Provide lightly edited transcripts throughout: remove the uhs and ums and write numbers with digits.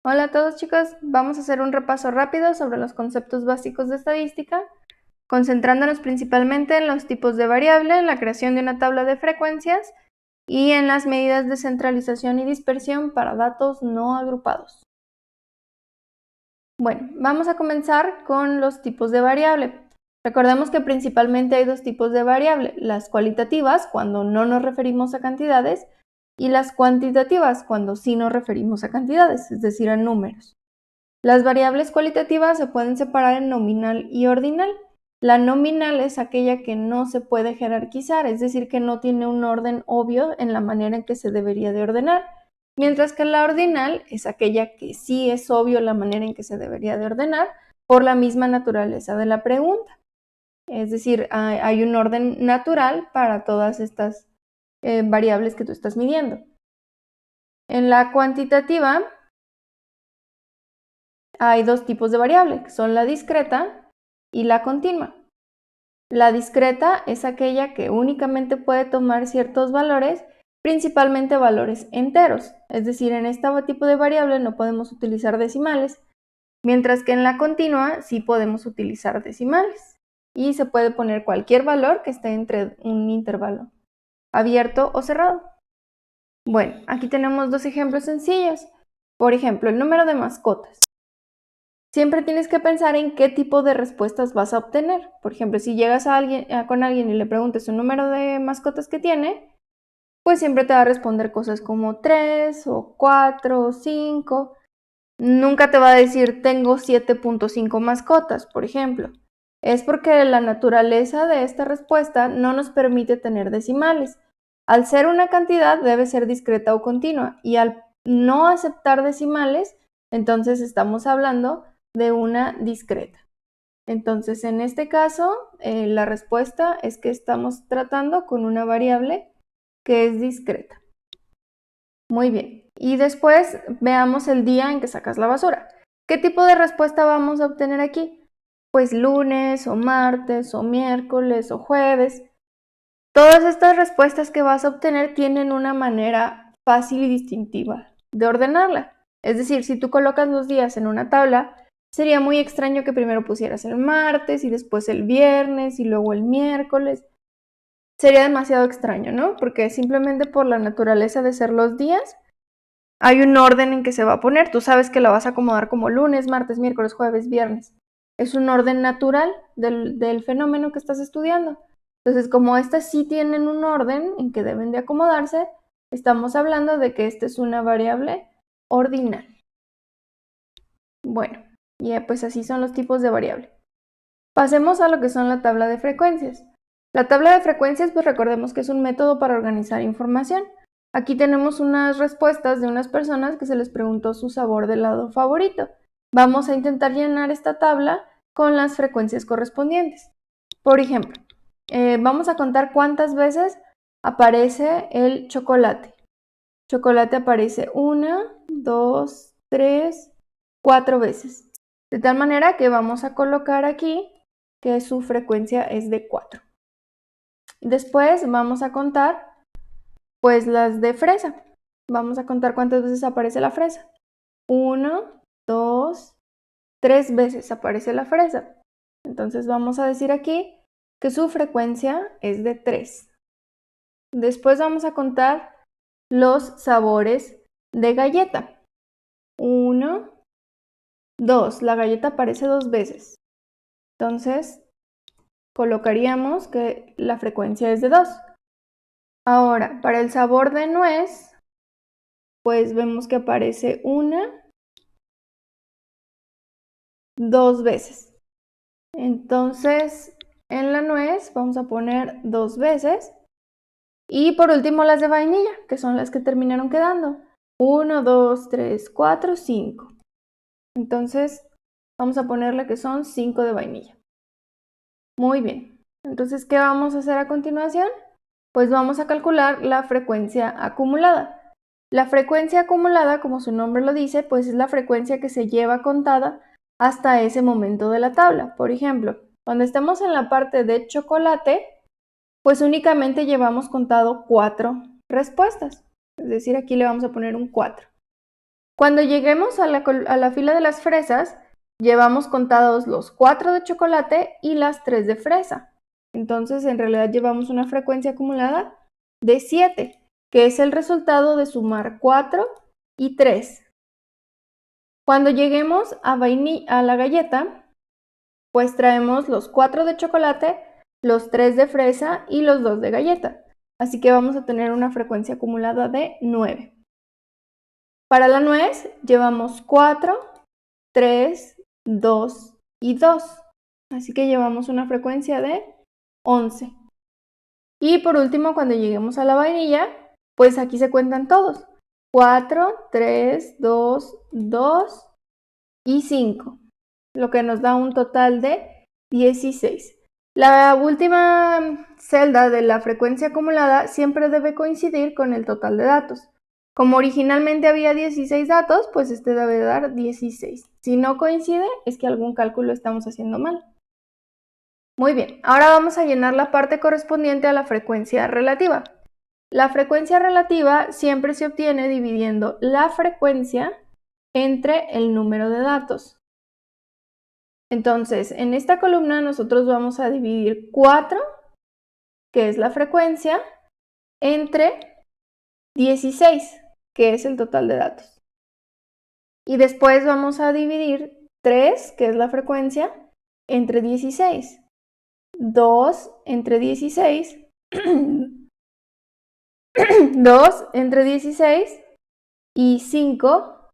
Hola a todos chicos, vamos a hacer un repaso rápido sobre los conceptos básicos de estadística, concentrándonos principalmente en los tipos de variable, en la creación de una tabla de frecuencias y en las medidas de centralización y dispersión para datos no agrupados. Bueno, vamos a comenzar con los tipos de variable. Recordemos que principalmente hay dos tipos de variable, las cualitativas, cuando no nos referimos a cantidades, y las cuantitativas, cuando sí nos referimos a cantidades, es decir, a números. Las variables cualitativas se pueden separar en nominal y ordinal. La nominal es aquella que no se puede jerarquizar, es decir, que no tiene un orden obvio en la manera en que se debería de ordenar, mientras que la ordinal es aquella que sí es obvio la manera en que se debería de ordenar por la misma naturaleza de la pregunta. Es decir, hay un orden natural para todas estas variables que tú estás midiendo. En la cuantitativa hay dos tipos de variable, que son la discreta y la continua. La discreta es aquella que únicamente puede tomar ciertos valores, principalmente valores enteros, es decir, en este tipo de variable no podemos utilizar decimales, mientras que en la continua sí podemos utilizar decimales y se puede poner cualquier valor que esté entre un intervalo abierto o cerrado. Bueno, aquí tenemos dos ejemplos sencillos. Por ejemplo, el número de mascotas. Siempre tienes que pensar en qué tipo de respuestas vas a obtener. Por ejemplo, si llegas con alguien y le preguntas un número de mascotas que tiene, pues siempre te va a responder cosas como 3 o 4 o 5. Nunca te va a decir tengo 7.5 mascotas, por ejemplo. Es porque la naturaleza de esta respuesta no nos permite tener decimales. Al ser una cantidad debe ser discreta o continua, y al no aceptar decimales, entonces estamos hablando de una discreta. Entonces, en este caso, la respuesta es que estamos tratando con una variable que es discreta. Muy bien. Y después veamos el día en que sacas la basura. ¿Qué tipo de respuesta vamos a obtener aquí? Pues lunes o martes o miércoles o jueves. Todas estas respuestas que vas a obtener tienen una manera fácil y distintiva de ordenarla. Es decir, si tú colocas los días en una tabla, sería muy extraño que primero pusieras el martes y después el viernes y luego el miércoles. Sería demasiado extraño, ¿no? Porque simplemente por la naturaleza de ser los días, hay un orden en que se va a poner. Tú sabes que la vas a acomodar como lunes, martes, miércoles, jueves, viernes. Es un orden natural del fenómeno que estás estudiando. Entonces, como estas sí tienen un orden en que deben de acomodarse, estamos hablando de que esta es una variable ordinal. Bueno, ya pues así son los tipos de variable. Pasemos a lo que son la tabla de frecuencias. La tabla de frecuencias, pues recordemos que es un método para organizar información. Aquí tenemos unas respuestas de unas personas que se les preguntó su sabor de helado favorito. Vamos a intentar llenar esta tabla con las frecuencias correspondientes. Por ejemplo, vamos a contar cuántas veces aparece el chocolate. Chocolate aparece 1, 2, 3, 4 veces. De tal manera que vamos a colocar aquí que su frecuencia es de 4. Después vamos a contar pues las de fresa. Vamos a contar cuántas veces aparece la fresa. 1, 2, 3 veces aparece la fresa. Entonces vamos a decir aquí que su frecuencia es de 3. Después vamos a contar los sabores de galleta. 1, 2. La galleta aparece 2 veces. Entonces colocaríamos que la frecuencia es de 2. Ahora, para el sabor de nuez, pues vemos que aparece 1, 2 veces. Entonces, en la nuez vamos a poner 2 veces. Y por último las de vainilla, que son las que terminaron quedando. 1, 2, 3, 4, 5. Entonces, vamos a ponerle que son 5 de vainilla. Muy bien. Entonces, ¿qué vamos a hacer a continuación? Pues vamos a calcular la frecuencia acumulada. La frecuencia acumulada, como su nombre lo dice, pues es la frecuencia que se lleva contada hasta ese momento de la tabla. Por ejemplo, cuando estemos en la parte de chocolate, pues únicamente llevamos contado 4 respuestas. Es decir, aquí le vamos a poner un 4. Cuando lleguemos a la fila de las fresas, llevamos contados los 4 de chocolate y las 3 de fresa. Entonces, en realidad llevamos una frecuencia acumulada de 7, que es el resultado de sumar 4 y 3. Cuando lleguemos a la galleta, pues traemos los 4 de chocolate, los 3 de fresa y los 2 de galleta. Así que vamos a tener una frecuencia acumulada de 9. Para la nuez llevamos 4, 3, 2 y 2. Así que llevamos una frecuencia de 11. Y por último, cuando lleguemos a la vainilla, pues aquí se cuentan todos. 4, 3, 2, 2 y 5. Lo que nos da un total de 16. La última celda de la frecuencia acumulada siempre debe coincidir con el total de datos. Como originalmente había 16 datos, pues este debe dar 16. Si no coincide, es que algún cálculo estamos haciendo mal. Muy bien, ahora vamos a llenar la parte correspondiente a la frecuencia relativa. La frecuencia relativa siempre se obtiene dividiendo la frecuencia entre el número de datos. Entonces, en esta columna nosotros vamos a dividir 4, que es la frecuencia, entre 16, que es el total de datos. Y después vamos a dividir 3, que es la frecuencia, entre 16. 2 entre 16, 2 entre 16 y 5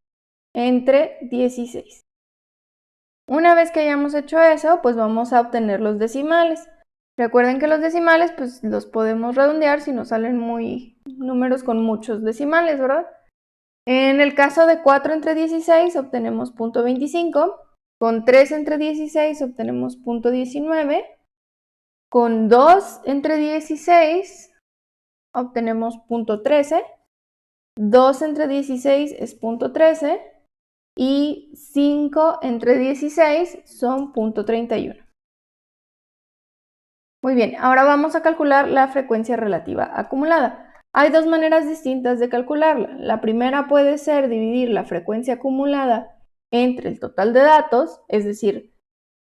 entre 16. Una vez que hayamos hecho eso, pues vamos a obtener los decimales. Recuerden que los decimales pues los podemos redondear si nos salen números con muchos decimales, ¿verdad? En el caso de 4 entre 16 obtenemos 0.25, con 3 entre 16 obtenemos 0.19, con 2 entre 16 obtenemos 0.13, 2 entre 16 es 0.13 y 5 entre 16 son 0.31. Muy bien, ahora vamos a calcular la frecuencia relativa acumulada. Hay dos maneras distintas de calcularla. La primera puede ser dividir la frecuencia acumulada entre el total de datos, es decir,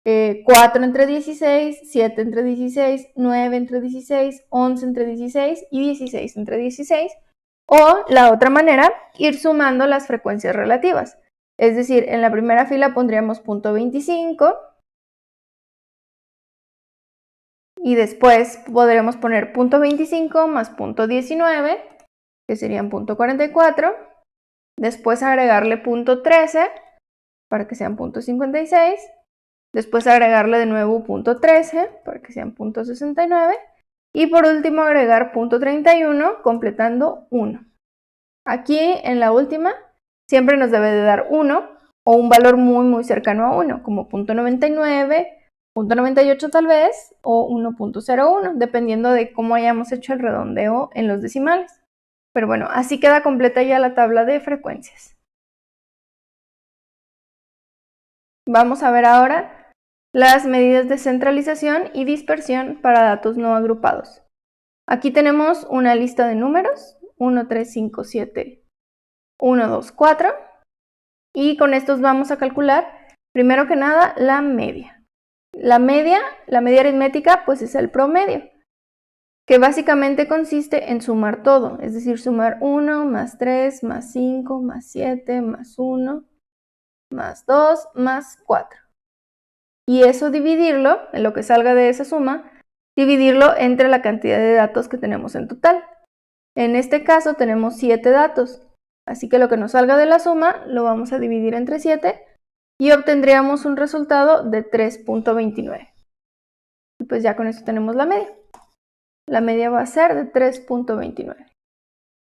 4 entre 16, 7 entre 16, 9 entre 16, 11 entre 16 y 16 entre 16. O la otra manera, ir sumando las frecuencias relativas. Es decir, en la primera fila pondríamos 0.25 y después podremos poner 0.25 más 0.19, que serían 0.44. Después agregarle 0.13 para que sean 0.56. Después agregarle de nuevo 0.13 para que sean 0.69. Y por último agregar 0.31 completando 1. Aquí en la última siempre nos debe de dar 1 o un valor muy cercano a 1, como 0.99, 0.98 tal vez, o 1.01, dependiendo de cómo hayamos hecho el redondeo en los decimales. Pero bueno, así queda completa ya la tabla de frecuencias. Vamos a ver ahora las medidas de centralización y dispersión para datos no agrupados. Aquí tenemos una lista de números, 1, 3, 5, 7, 1, 2, 4. Y con estos vamos a calcular, primero que nada, la media. La media aritmética, pues es el promedio, que básicamente consiste en sumar todo, es decir, sumar 1 más 3 más 5 más 7 más 1 más 2 más 4. Y eso dividirlo, en lo que salga de esa suma, dividirlo entre la cantidad de datos que tenemos en total. En este caso tenemos 7 datos, así que lo que nos salga de la suma lo vamos a dividir entre 7 y obtendríamos un resultado de 3.29. Y pues ya con esto tenemos la media. La media va a ser de 3.29.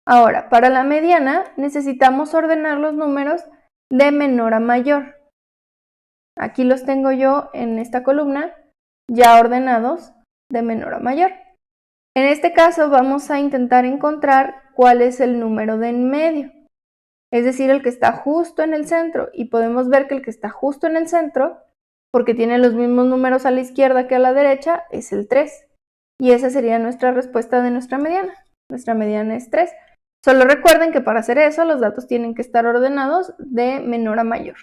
Ahora, para la mediana necesitamos ordenar los números de menor a mayor. Aquí los tengo yo en esta columna ya ordenados de menor a mayor. En este caso vamos a intentar encontrar cuál es el número de en medio, es decir, el que está justo en el centro, y podemos ver que el que está justo en el centro, porque tiene los mismos números a la izquierda que a la derecha, es el 3. Y esa sería nuestra respuesta de nuestra mediana. Nuestra mediana es 3. Solo recuerden que para hacer eso los datos tienen que estar ordenados de menor a mayor.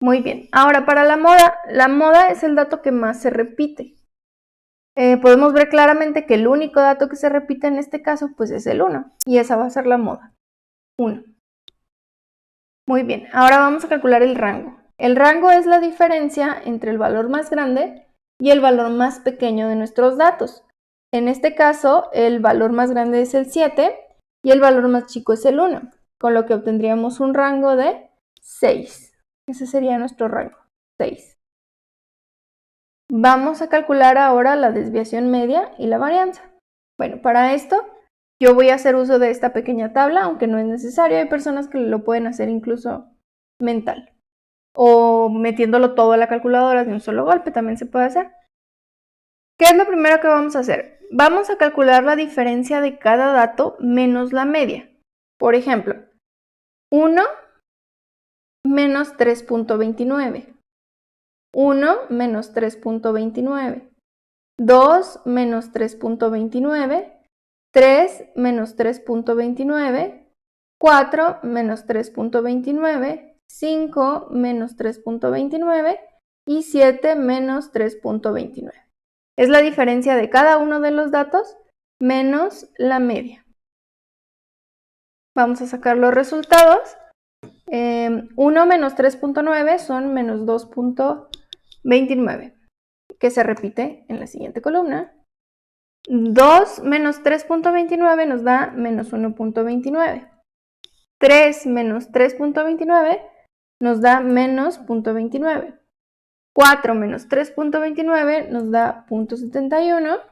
Muy bien, ahora para la moda es el dato que más se repite. Podemos ver claramente que el único dato que se repite en este caso pues es el 1 y esa va a ser la moda, 1. Muy bien, ahora vamos a calcular el rango. El rango es la diferencia entre el valor más grande y el valor más pequeño de nuestros datos. En este caso, el valor más grande es el 7 y el valor más chico es el 1, con lo que obtendríamos un rango de 6. Ese sería nuestro rango, 6. Vamos a calcular ahora la desviación media y la varianza. Bueno, para esto yo voy a hacer uso de esta pequeña tabla, aunque no es necesario. Hay personas que lo pueden hacer incluso mental o metiéndolo todo a la calculadora de un solo golpe, también se puede hacer. ¿Qué es lo primero que vamos a hacer? Vamos a calcular la diferencia de cada dato menos la media. Por ejemplo, 1 menos 3.29. 1 menos 3.29. 2 menos 3.29. 3 menos 3.29. 4 menos 3.29. 5 menos 3.29. Y 7 menos 3.29. Es la diferencia de cada uno de los datos menos la media. Vamos a sacar los resultados. 1 menos 3.9 son menos 2.29, que se repite en la siguiente columna. 2 menos 3.29 nos da menos 1.29. 3 menos 3.29 nos da menos 0.29. 4 menos 3.29 nos da 0.71.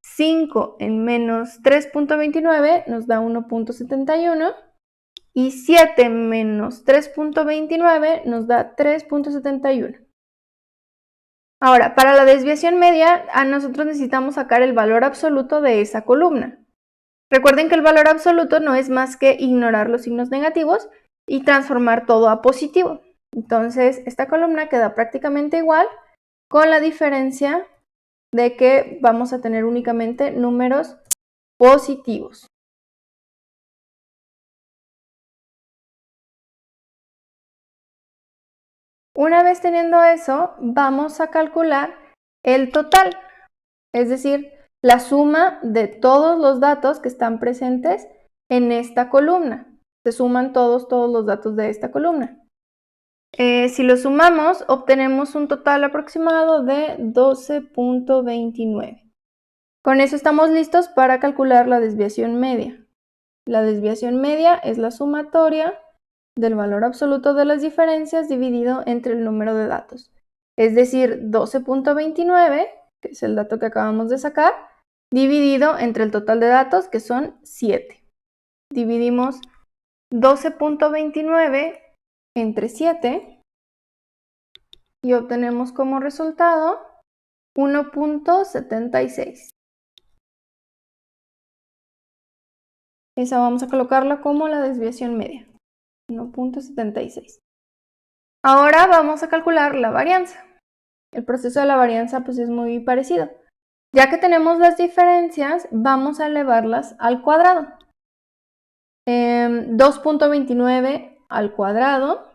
5 en menos 3.29 nos da 1.71. Y 7 menos 3.29 nos da 3.71. Ahora, para la desviación media, nosotros necesitamos sacar el valor absoluto de esa columna. Recuerden que el valor absoluto no es más que ignorar los signos negativos y transformar todo a positivo. Entonces, esta columna queda prácticamente igual, con la diferencia de que vamos a tener únicamente números positivos. Una vez teniendo eso, vamos a calcular el total, es decir, la suma de todos los datos que están presentes en esta columna. Se suman todos los datos de esta columna. Si lo sumamos, obtenemos un total aproximado de 12.29. Con eso estamos listos para calcular la desviación media. La desviación media es la sumatoria del valor absoluto de las diferencias dividido entre el número de datos. Es decir, 12.29, que es el dato que acabamos de sacar, dividido entre el total de datos, que son 7. Dividimos 12.29 entre 7 y obtenemos como resultado 1.76. Esa vamos a colocarla como la desviación media, 1.76. Ahora vamos a calcular la varianza. El proceso de la varianza pues es muy parecido. Ya que tenemos las diferencias, vamos a elevarlas al cuadrado. 2.29 al cuadrado,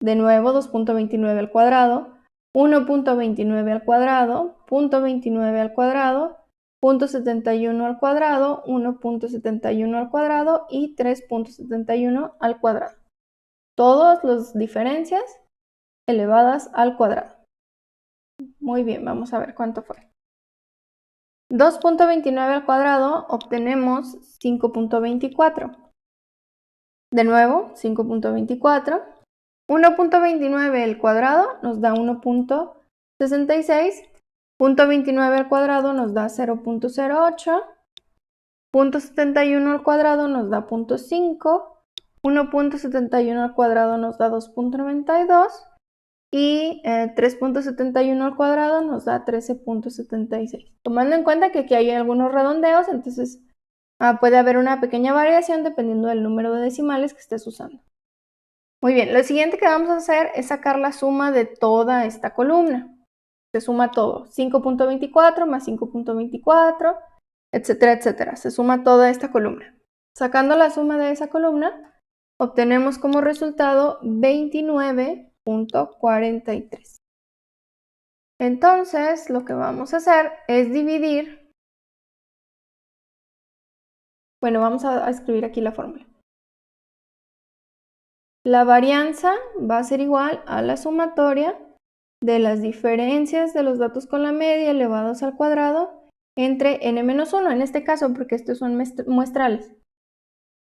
de nuevo 2.29 al cuadrado, 1.29 al cuadrado, 0.29 al cuadrado, 0.71 al cuadrado, 1.71 al cuadrado y 3.71 al cuadrado. Todas las diferencias elevadas al cuadrado. Muy bien, vamos a ver cuánto fue. 2.29 al cuadrado obtenemos 5.24. De nuevo, 5.24. 1.29 al cuadrado nos da 1.66. 0.29 al cuadrado nos da 0.08. 0.71 al cuadrado nos da 0.5. 1.71 al cuadrado nos da 2.92. Y 3.71 al cuadrado nos da 13.76. Tomando en cuenta que aquí hay algunos redondeos, entonces puede haber una pequeña variación dependiendo del número de decimales que estés usando. Muy bien, lo siguiente que vamos a hacer es sacar la suma de toda esta columna. Se suma todo, 5.24 más 5.24, etcétera, etcétera. Se suma toda esta columna. Sacando la suma de esa columna, obtenemos como resultado 29.43. Entonces, lo que vamos a hacer es dividir. Bueno, vamos a escribir aquí la fórmula. La varianza va a ser igual a la sumatoria de las diferencias de los datos con la media elevados al cuadrado entre n-1, en este caso porque estos son muestrales.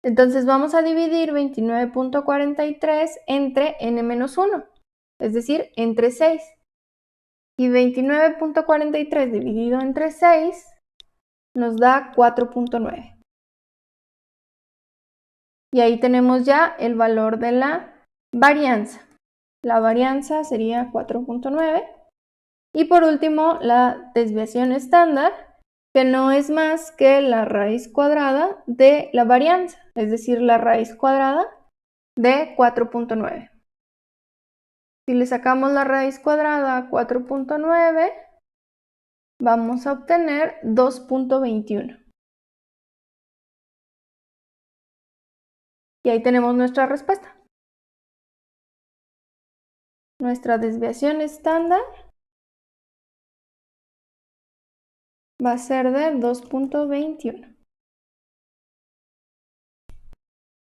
Entonces vamos a dividir 29.43 entre n-1, es decir, entre 6. Y 29.43 dividido entre 6 nos da 4.9. Y ahí tenemos ya el valor de la varianza. La varianza sería 4.9. Y por último, la desviación estándar, que no es más que la raíz cuadrada de la varianza, es decir, la raíz cuadrada de 4.9. Si le sacamos la raíz cuadrada a 4.9, vamos a obtener 2.21. Y ahí tenemos nuestra respuesta. Nuestra desviación estándar va a ser de 2.21.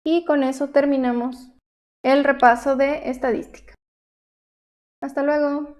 Y con eso terminamos el repaso de estadística. Hasta luego.